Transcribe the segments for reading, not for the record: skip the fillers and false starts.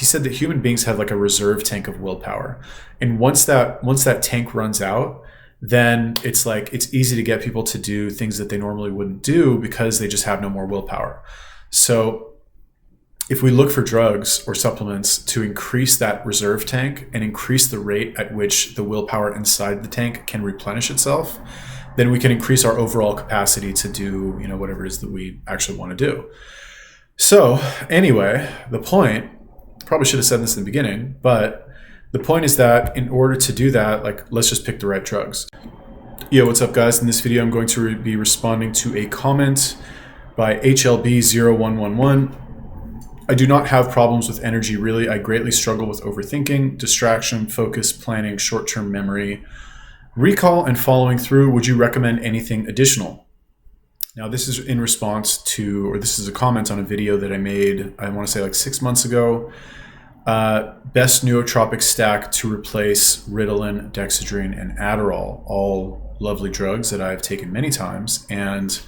said that human beings have like a reserve tank of willpower. And once that tank runs out, then it's like, it's easy to get people to do things that they normally wouldn't do because they just have no more willpower. So if we look for drugs or supplements to increase that reserve tank and increase the rate at which the willpower inside the tank can replenish itself, then we can increase our overall capacity to do, whatever it is that we actually want to do. So anyway, the point, probably should have said this in the beginning, but the point is that in order to do that, like, let's just pick the right drugs. Yo, what's up, guys? In this video, I'm going to be responding to a comment by HLB0111. I do not have problems with energy, really. I greatly struggle with overthinking, distraction, focus, planning, short-term memory, recall, and following through. Would you recommend anything additional? Now, this is in response to, or this is a comment on a video that I made, I want to say like 6 months ago. Best nootropic stack to replace Ritalin, Dexedrine, and Adderall, all lovely drugs that I've taken many times. And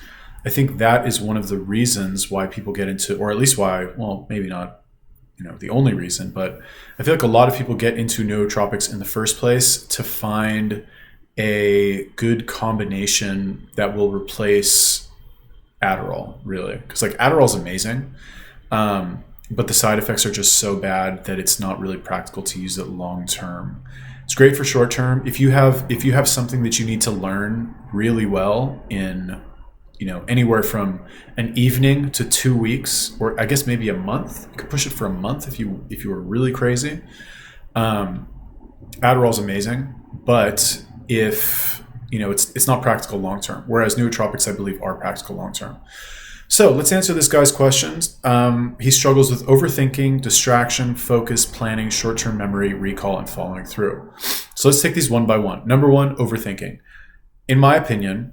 I think that is one of the reasons why people get into, or at least why, well, maybe not, the only reason, but I feel like a lot of people get into nootropics in the first place to find a good combination that will replace Adderall, really. Because like Adderall is amazing, but the side effects are just so bad that it's not really practical to use it long term. It's great for short term. If you have something that you need to learn really well in, anywhere from an evening to 2 weeks, or I guess maybe a month. You could push it for a month if you were really crazy. Adderall's amazing, but if it's not practical long term. Whereas nootropics, I believe, are practical long term. So let's answer this guy's questions. He struggles with overthinking, distraction, focus, planning, short-term memory, recall, and following through. So let's take these one by one. Number one, overthinking. In my opinion,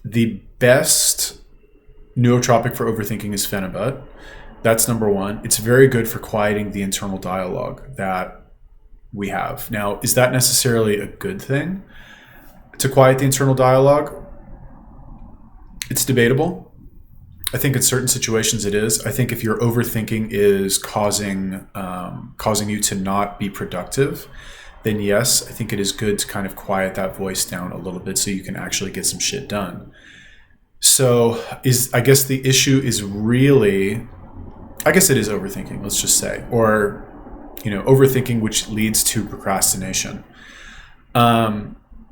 the best nootropic for overthinking is Phenibut. That's number one. It's very good for quieting the internal dialogue that we have. Now, is that necessarily a good thing to quiet the internal dialogue? It's debatable. I think in certain situations it is. I think if your overthinking is causing you to not be productive, then yes, I think it is good to kind of quiet that voice down a little bit so you can actually get some shit done. So I guess the issue is really, I guess it is overthinking, let's just say, or overthinking, which leads to procrastination.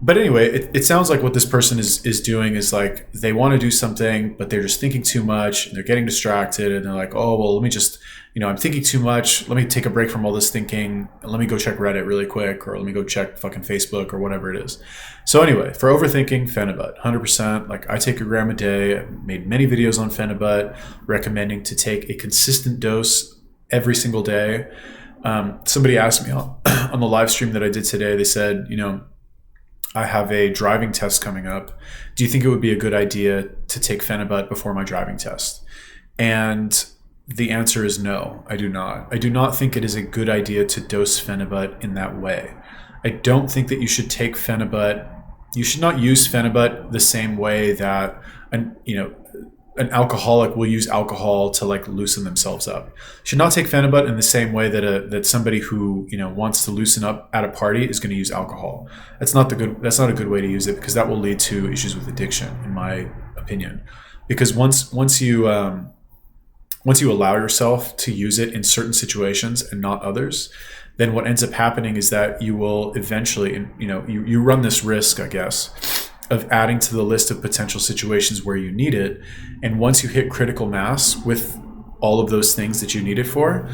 But anyway, it sounds like what this person is doing is like they want to do something, but they're just thinking too much and they're getting distracted and they're like, oh, well, let me just, I'm thinking too much. Let me take a break from all this thinking and let me go check Reddit really quick, or let me go check fucking Facebook or whatever it is. So anyway, for overthinking, Phenibut, 100%. Like I take a gram a day. I've made many videos on Phenibut recommending to take a consistent dose every single day. Somebody asked me on the live stream that I did today, they said, I have a driving test coming up. Do you think it would be a good idea to take Phenibut before my driving test? And the answer is no, I do not. I do not think it is a good idea to dose Phenibut in that way. I don't think that you should take Phenibut. You should not use Phenibut the same way that an alcoholic will use alcohol to like loosen themselves up. You should not take Phenibut in the same way that somebody who wants to loosen up at a party is going to use alcohol. That's not a good way to use it, because that will lead to issues with addiction, in my opinion. Because once you allow yourself to use it in certain situations and not others, then what ends up happening is that you will eventually, you run this risk, I guess, of adding to the list of potential situations where you need it. And once you hit critical mass with all of those things that you need it for,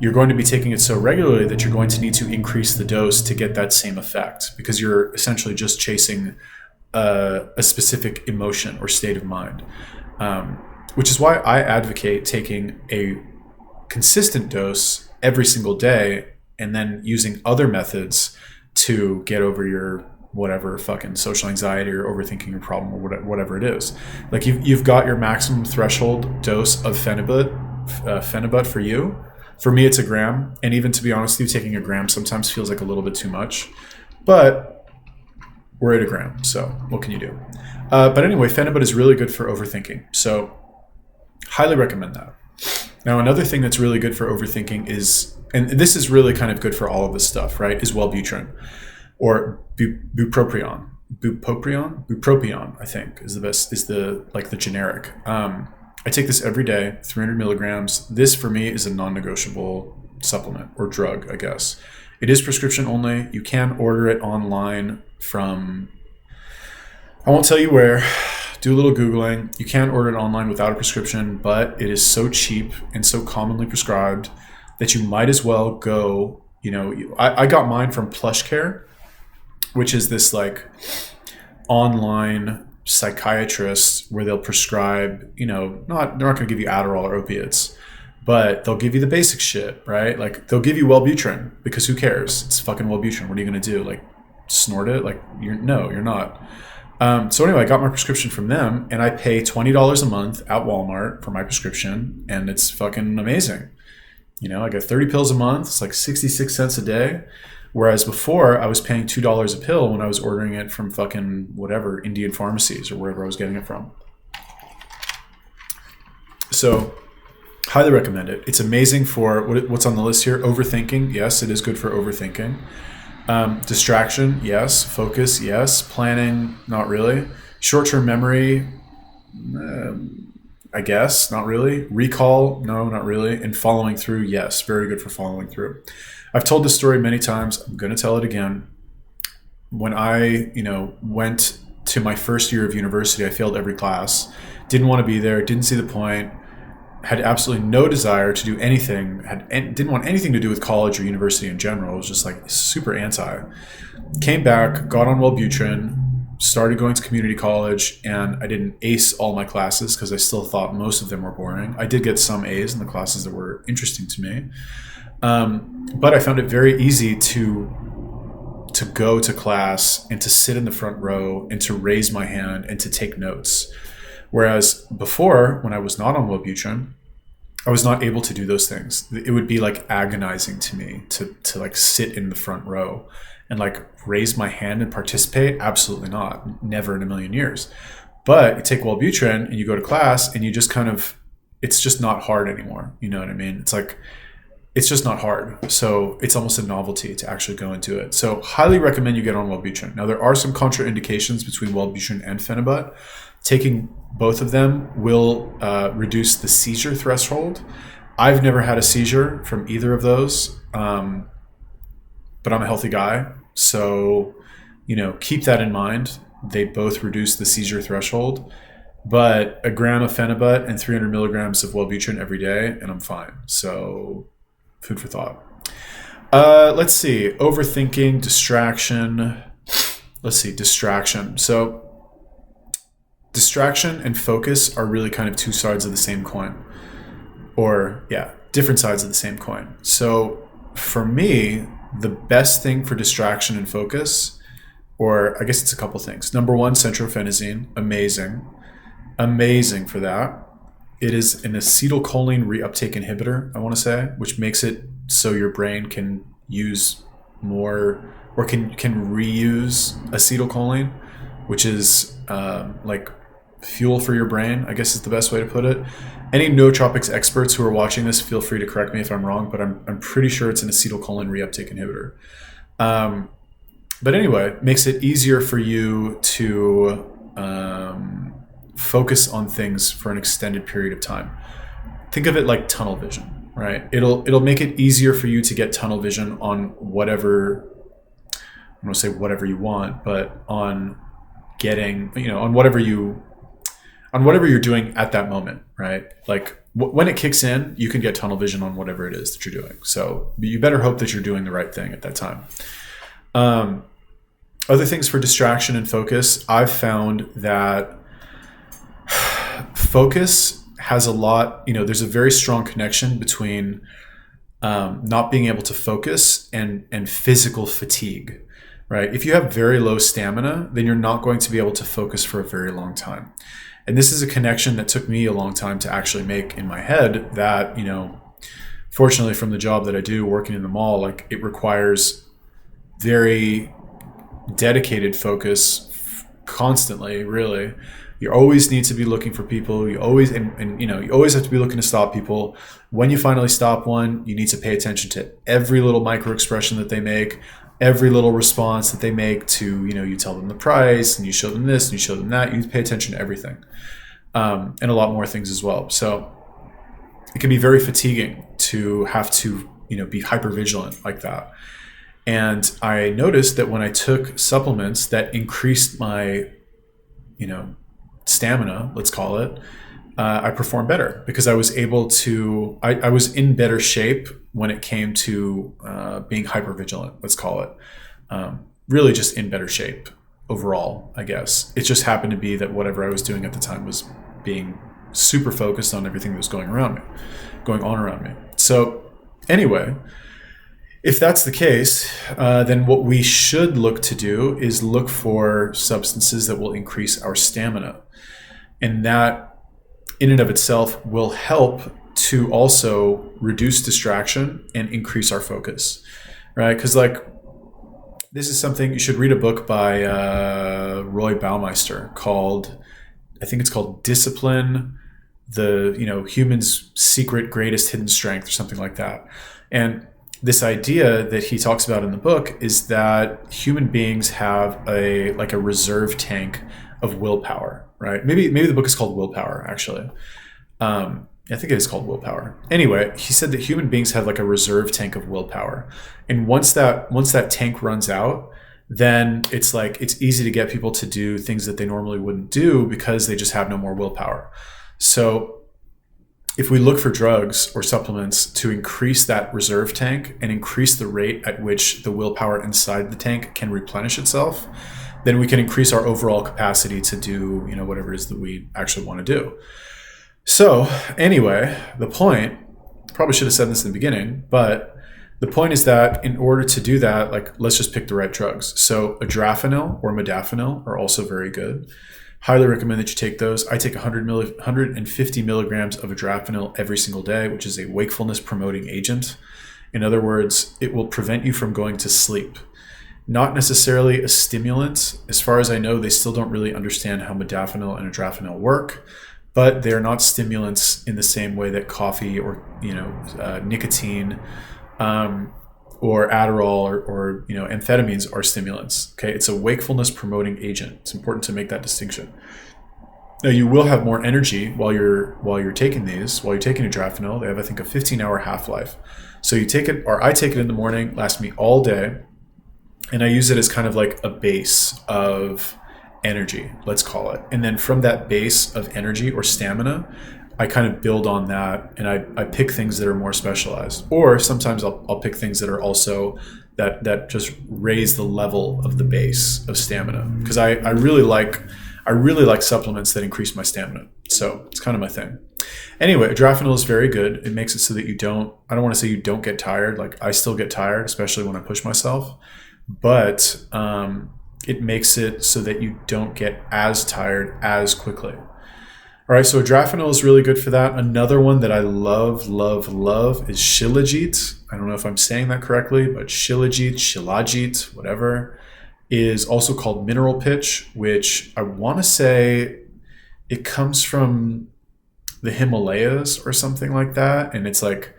you're going to be taking it so regularly that you're going to need to increase the dose to get that same effect, because you're essentially just chasing a specific emotion or state of mind. Which is why I advocate taking a consistent dose every single day and then using other methods to get over your whatever fucking social anxiety or overthinking your problem or whatever it is. Like you've got your maximum threshold dose of Phenibut for you. For me, it's a gram. And even to be honest with you, taking a gram sometimes feels like a little bit too much, but we're at a gram. So what can you do? But anyway, Phenibut is really good for overthinking. So highly recommend that. Now, another thing that's really good for overthinking is, and this is really kind of good for all of this stuff, right, is Wellbutrin or bupropion. Bupropion, I think, is the best, is the like the generic. I take this every day, 300 milligrams. This for me is a non-negotiable supplement or drug, I guess. It is prescription only. You can order it online from, I won't tell you where, do a little Googling. You can order it online without a prescription, but it is so cheap and so commonly prescribed that you might as well go, I got mine from PlushCare, which is this like online psychiatrist where they'll prescribe, they're not going to give you Adderall or opiates, but they'll give you the basic shit, right? Like they'll give you Wellbutrin because who cares? It's fucking Wellbutrin. What are you going to do? Like snort it? Like you're not. So anyway, I got my prescription from them and I pay $20 a month at Walmart for my prescription and it's fucking amazing. I get 30 pills a month. It's like 66 cents a day. Whereas before I was paying $2 a pill when I was ordering it from fucking whatever, Indian pharmacies or wherever I was getting it from. So highly recommend it. It's amazing for what's on the list here. Overthinking. Yes, it is good for overthinking. Distraction. Yes. Focus. Yes. Planning. Not really. Short-term memory. I guess not really. Recall. No, not really. And following through. Yes. Very good for following through. I've told this story many times. I'm going to tell it again. When I, went to my first year of university, I failed every class. Didn't want to be there. Didn't see the point. Had absolutely no desire to do anything. Didn't want anything to do with college or university in general. I was just like super anti. Came back, got on Wellbutrin, started going to community college, and I didn't ace all my classes because I still thought most of them were boring. I did get some A's in the classes that were interesting to me. But I found it very easy to go to class and to sit in the front row and to raise my hand and to take notes. Whereas before, when I was not on Wellbutrin, I was not able to do those things. It would be like agonizing to me to like sit in the front row and like raise my hand and participate. Absolutely not. Never in a million years. But you take Wellbutrin and you go to class and you just it's just not hard anymore. You know what I mean? It's like, it's just not hard. So it's almost a novelty to actually go into it. So highly recommend you get on Wellbutrin. Now there are some contraindications between Wellbutrin and Phenibut. Taking both of them will reduce the seizure threshold. I've never had a seizure from either of those, but I'm a healthy guy. So, keep that in mind. They both reduce the seizure threshold, but a gram of Phenibut and 300 milligrams of Wellbutrin every day, and I'm fine. So food for thought. Let's see. Overthinking, distraction. Distraction. So distraction and focus are really kind of two sides of the same coin. Or, different sides of the same coin. So for me, the best thing for distraction and focus, or I guess it's a couple things. Number one, Centrophenizine. Amazing for that. It is an acetylcholine reuptake inhibitor, I want to say, which makes it so your brain can use more or can reuse acetylcholine, which is like fuel for your brain, I guess is the best way to put it. Any nootropics experts who are watching this, feel free to correct me if I'm wrong, but I'm pretty sure it's an acetylcholine reuptake inhibitor. But anyway, makes it easier for you to focus on things for an extended period of time. Think of it like tunnel vision, right? It'll make it easier for you to get tunnel vision on whatever, I'm going to say whatever you want, but on getting, on whatever you're doing at that moment, right? Like when it kicks in, you can get tunnel vision on whatever it is that you're doing. So you better hope that you're doing the right thing at that time. Other things for distraction and focus, I've found that focus has a lot, there's a very strong connection between not being able to focus and physical fatigue, right? If you have very low stamina, then you're not going to be able to focus for a very long time. And this is a connection that took me a long time to actually make in my head that, fortunately from the job that I do working in the mall, like it requires very dedicated focus constantly, really. You always need to be looking for people. You always, and you know, you always have to be looking to stop people. When you finally stop one, you need to pay attention to every little micro expression that they make, every little response that they make to, you know, you tell them the price and you show them this and you show them that. You pay attention to everything, and a lot more things as well. So it can be very fatiguing to have to, you know, be hyper vigilant like that. And I noticed that when I took supplements that increased my, you know, stamina, let's call it, I performed better because I was able to, I was in better shape when it came to being hypervigilant, let's call it. Really just in better shape overall, I guess. It just happened to be that whatever I was doing at the time was being super focused on everything that was going on around me. So anyway, if that's the case, then what we should look to do is look for substances that will increase our stamina. And that in and of itself will help to also reduce distraction and increase our focus, right? Because like, this is something, you should read a book by Roy Baumeister called, I think it's called Discipline, the, you know, Human's Secret Greatest Hidden Strength or something like that. And this idea that he talks about in the book is that human beings have a reserve tank of willpower, right? Maybe the book is called Willpower, actually. I think it is called Willpower. Anyway, he said that human beings have like a reserve tank of willpower. And once that tank runs out, then it's easy to get people to do things that they normally wouldn't do because they just have no more willpower. So if we look for drugs or supplements to increase that reserve tank and increase the rate at which the willpower inside the tank can replenish itself, then we can increase our overall capacity to do, you know, whatever it is that we actually want to do. So anyway, the point, probably should have said this in the beginning, but the point is that in order to do that, like, let's just pick the right drugs. So adrafinil or modafinil are also very good. Highly recommend that you take those. I take 150 milligrams of adrafinil every single day, which is a wakefulness promoting agent. In other words, it will prevent you from going to sleep. Not necessarily a stimulant. As far as I know, they still don't really understand how modafinil and adrafinil work, but they're not stimulants in the same way that coffee or, you know, nicotine, or Adderall or you know, amphetamines are stimulants. Okay, it's a wakefulness promoting agent. It's important to make that distinction. Now you will have more energy while you're taking adrafinil. They have, I think, a 15-hour half-life. So you take it, or I take it in the morning, lasts me all day, and I use it as kind of like a base of energy, let's call it. And then from that base of energy or stamina, I kind of build on that, and I pick things that are more specialized. Or sometimes I'll pick things that are also that just raise the level of the base of stamina. Because I really like supplements that increase my stamina. So it's kind of my thing. Anyway, adrafinil is very good. It makes it so that I don't want to say you don't get tired. Like, I still get tired, especially when I push myself. But it makes it so that you don't get as tired as quickly. All right, so adrafinil is really good for that. Another one that I love is Shilajit. I don't know if I'm saying that correctly, but Shilajit, whatever, is also called mineral pitch, which I want to say it comes from the Himalayas or something like that. And it's like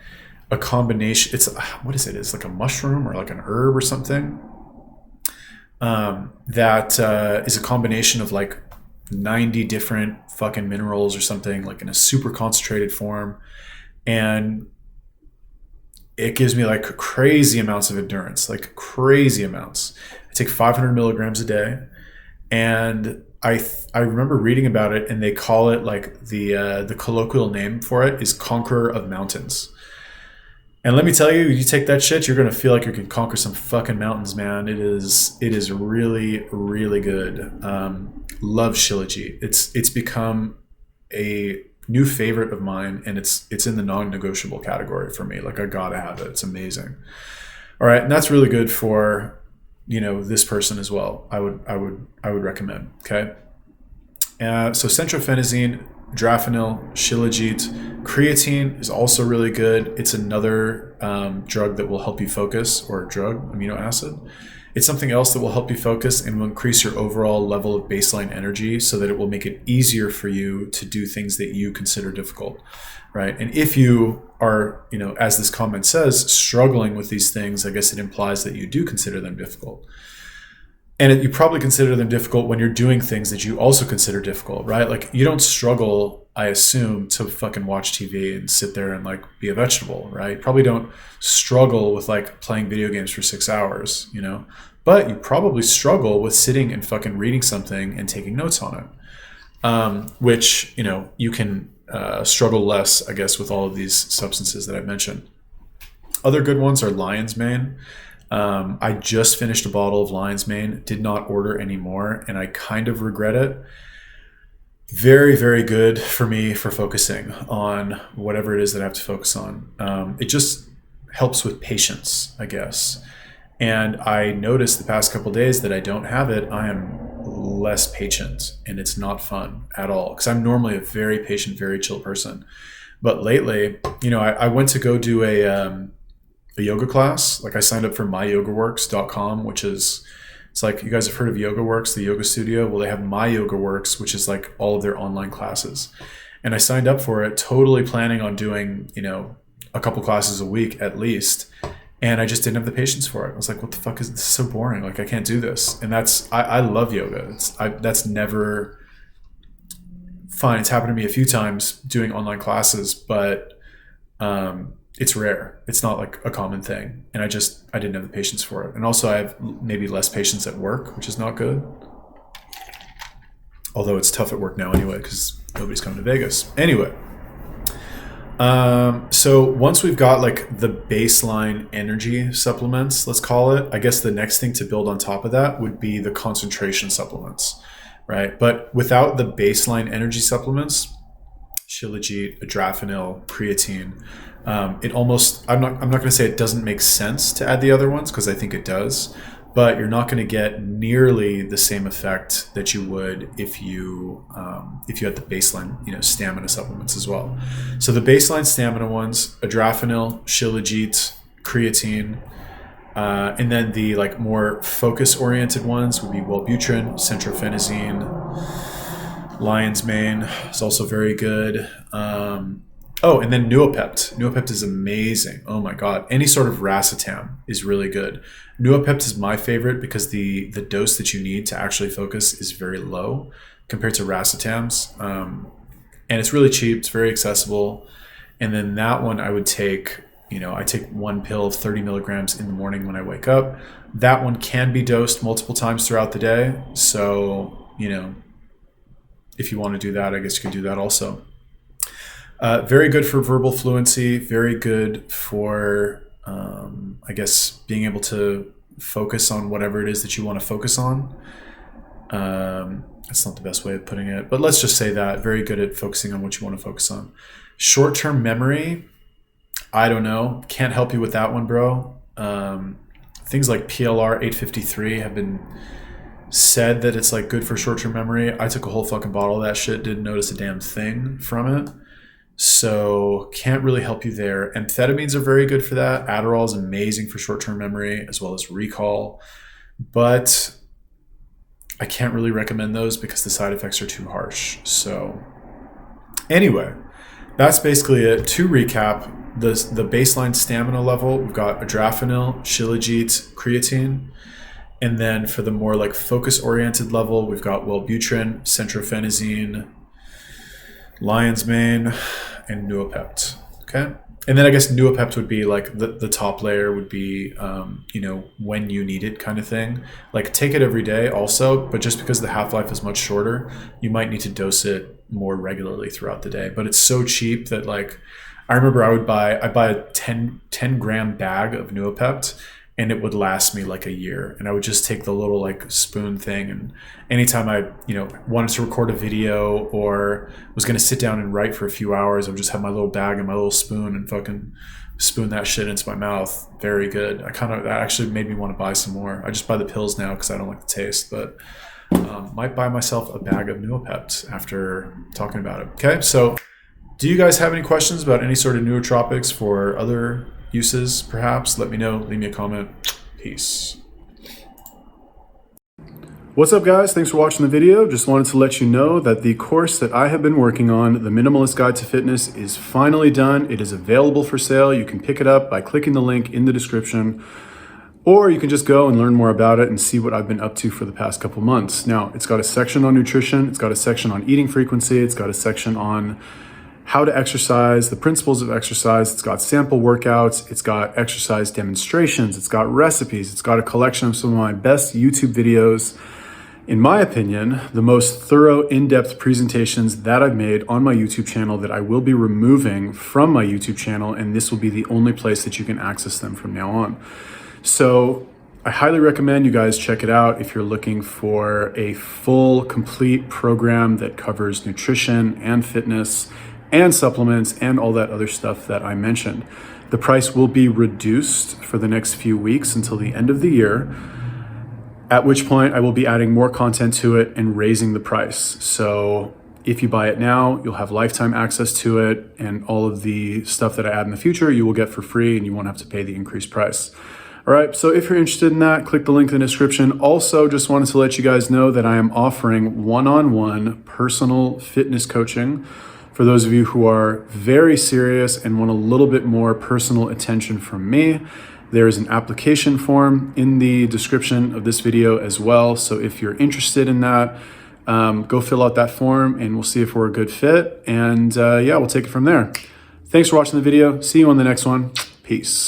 a combination. What is it? It's like a mushroom or like an herb or something. That is a combination of like 90 different fucking minerals or something, like in a super concentrated form, and it gives me like crazy amounts of endurance, like crazy amounts. I take 500 milligrams a day, and I remember reading about it, and they call it, like, the colloquial name for it is Conqueror of Mountains. And let me tell you, you take that shit, you're gonna feel like you can conquer some fucking mountains, man. It is really, really good. Love Shilajit. It's become a new favorite of mine, and it's in the non-negotiable category for me. Like, I gotta have it. It's amazing. All right, and that's really good for, you know, this person as well. I would recommend. Okay. So Centrophenizine, adrafinil, Shilajit, creatine is also really good. It's another drug that will help you focus, or a drug, amino acid. It's something else that will help you focus and will increase your overall level of baseline energy so that it will make it easier for you to do things that you consider difficult, right? And if you are, as this comment says, struggling with these things, I guess it implies that you do consider them difficult. And you probably consider them difficult when you're doing things that you also consider difficult, right? Like you don't struggle, I assume, to fucking watch TV and sit there and like be a vegetable, right? You probably don't struggle with like playing video games for 6 hours, but you probably struggle with sitting and fucking reading something and taking notes on it, which, you can struggle less, I guess, with all of these substances that I mentioned. Other good ones are lion's mane. I just finished a bottle of lion's mane, did not order any more, and I kind of regret it. Very, very good for me for focusing on whatever it is that I have to focus on. It just helps with patience, I guess. And I noticed the past couple of days that I don't have it, I am less patient, and it's not fun at all because I'm normally a very patient, very chill person. But lately, I went to go do a yoga class. Like I signed up for myyogaworks.com, which is, it's like, you guys have heard of YogaWorks, the yoga studio? Well, they have My Yoga Works, which is like all of their online classes. And I signed up for it, totally planning on doing, a couple classes a week at least. And I just didn't have the patience for it. I was like, what the fuck is this? Is so boring. Like I can't do this. And I love yoga. That's never fine. It's happened to me a few times doing online classes, but, it's rare. It's not like a common thing. And I didn't have the patience for it. And also I have maybe less patience at work, which is not good. Although it's tough at work now anyway, because nobody's coming to Vegas. Anyway. So once we've got like the baseline energy supplements, let's call it, I guess the next thing to build on top of that would be the concentration supplements, right? But without the baseline energy supplements, Shilajit, adrafinil, creatine, I'm not going to say it doesn't make sense to add the other ones because I think it does, but you're not going to get nearly the same effect that you would if you had the baseline, stamina supplements as well. So the baseline stamina ones, adrafinil, Shilajit, creatine, and then the like more focus oriented ones would be Wellbutrin, Centrophenizine, lion's mane is also very good. And then Nuopt. Nuopt is amazing. Oh my God. Any sort of racetam is really good. Nuopt is my favorite because the dose that you need to actually focus is very low compared to racetams. And it's really cheap. It's very accessible. And then that one I would take, I take one pill of 30 milligrams in the morning when I wake up. That one can be dosed multiple times throughout the day. So, if you want to do that, I guess you could do that also. Very good for verbal fluency, very good for, I guess, being able to focus on whatever it is that you want to focus on. That's not the best way of putting it, but let's just say that. Very good at focusing on what you want to focus on. Short-term memory, I don't know. Can't help you with that one, bro. Things like PLR 853 have been said that it's like good for short-term memory. I took a whole fucking bottle of that shit, didn't notice a damn thing from it. So can't really help you there. Amphetamines are very good for that. Adderall is amazing for short-term memory as well as recall. But I can't really recommend those because the side effects are too harsh. So anyway, that's basically it. To recap, the baseline stamina level, we've got adrafinil, Shilajit, creatine. And then for the more like focus-oriented level, we've got Wellbutrin, Centrophenizine, lion's mane, and Nuopt. Okay, and then I guess Nuopt would be like the top layer would be when you need it kind of thing. Like take it every day also, but just because the half-life is much shorter, you might need to dose it more regularly throughout the day. But it's so cheap that like I remember I buy a 10 gram bag of Nuopt, and it would last me like a year. And I would just take the little like spoon thing, and anytime I, wanted to record a video or was going to sit down and write for a few hours, I would just have my little bag and my little spoon and fucking spoon that shit into my mouth. Very good. That actually made me want to buy some more. I just buy the pills now because I don't like the taste, but might buy myself a bag of Nuopt after talking about it. Okay. So do you guys have any questions about any sort of nootropics for other uses, perhaps? Let me know. Leave me a comment. Peace. What's up, guys? Thanks for watching the video. Just wanted to let you know that the course that I have been working on, The Minimalist Guide to Fitness, is finally done. It is available for sale. You can pick it up by clicking the link in the description, or you can just go and learn more about it and see what I've been up to for the past couple months. Now, it's got a section on nutrition. It's got a section on eating frequency. It's got a section on how to exercise, the principles of exercise. It's got sample workouts. It's got exercise demonstrations. It's got recipes. It's got a collection of some of my best YouTube videos. In my opinion, the most thorough, in-depth presentations that I've made on my YouTube channel that I will be removing from my YouTube channel, and this will be the only place that you can access them from now on. So I highly recommend you guys check it out if you're looking for a full, complete program that covers nutrition and fitness and supplements and all that other stuff that I mentioned. The price will be reduced for the next few weeks until the end of the year, at which point I will be adding more content to it and raising the price. So if you buy it now, you'll have lifetime access to it, and all of the stuff that I add in the future, you will get for free and you won't have to pay the increased price. All right, so if you're interested in that, click the link in the description. Also, just wanted to let you guys know that I am offering one-on-one personal fitness coaching for those of you who are very serious and want a little bit more personal attention from me. There is an application form in the description of this video as well. So if you're interested in that, go fill out that form and we'll see if we're a good fit. And yeah, we'll take it from there. Thanks for watching the video. See you on the next one. Peace.